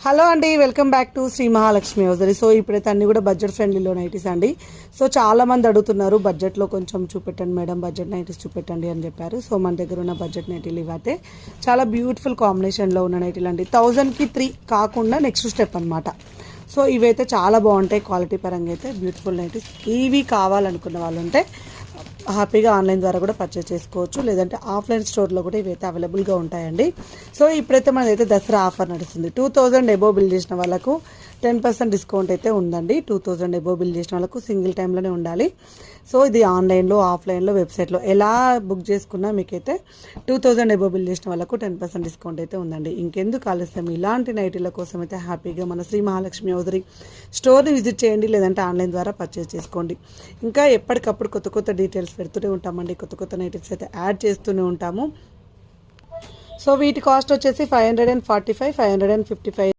Hello అండి, welcome back to Shri Mahalakshmi hosiery. So ఇప్పుడైతే అన్ని కూడా బడ్జెట్ ఫ్రెండ్లీలో నైటీస్ అండి. సో చాలా మంది అడుగుతున్నారు బడ్జెట్లో కొంచెం చూపెట్టండి మేడం, బడ్జెట్ నైటీస్ చూపెట్టండి అని చెప్పారు. సో మన దగ్గర ఉన్న బడ్జెట్ నైటీలు ఇవైతే చాలా బ్యూటిఫుల్ కాంబినేషన్లో ఉన్న నైటీలు అండి. 1000కి 3 కాకుండా నెక్స్ట్ స్టెప్ అనమాట. సో ఇవైతే చాలా బాగుంటాయి, క్వాలిటీ పరంగా అయితే బ్యూటిఫుల్ నైటీస్. ఇవి కావాలనుకున్న వాళ్ళు ఉంటే హ్యాపీగా ఆన్లైన్ ద్వారా కూడా పర్చేస్ చేసుకోవచ్చు, లేదంటే ఆఫ్లైన్ స్టోర్లో కూడా ఇవైతే అవైలబుల్గా ఉంటాయండి. సో ఇప్పుడైతే మనదైతే దసరా ఆఫర్ నడుస్తుంది. 2000 ఎబో బిల్ చేసిన వాళ్ళకు 10% డిస్కౌంట్ అయితే ఉందండి. 2000 ఎబో బిల్ చేసిన వాళ్ళకు సింగిల్ టైంలోనే ఉండాలి. సో ఇది ఆన్లైన్లో, ఆఫ్లైన్లో, వెబ్సైట్లో ఎలా బుక్ చేసుకున్నా మీకైతే 2000 ఎబో బిల్ చేసిన వాళ్ళకు 10% డిస్కౌంట్ అయితే ఉందండి. ఇంకెందుకు ఆలస్యం, ఇలాంటి నైటీల కోసం అయితే హ్యాపీగా మన శ్రీ మహాలక్ష్మి హౌజరీ స్టోర్ని విజిట్ చేయండి, లేదంటే ఆన్లైన్ ద్వారా పర్చేస్ చేసుకోండి. ఇంకా ఎప్పటికప్పుడు కొత్త కొత్త డీటెయిల్స్ పెడుతూనే ఉంటామండి, కొత్త కొత్త నైటీస్ అయితే యాడ్ చేస్తూనే ఉంటాము. సో వీటి కాస్ట్ వచ్చేసి 545, 555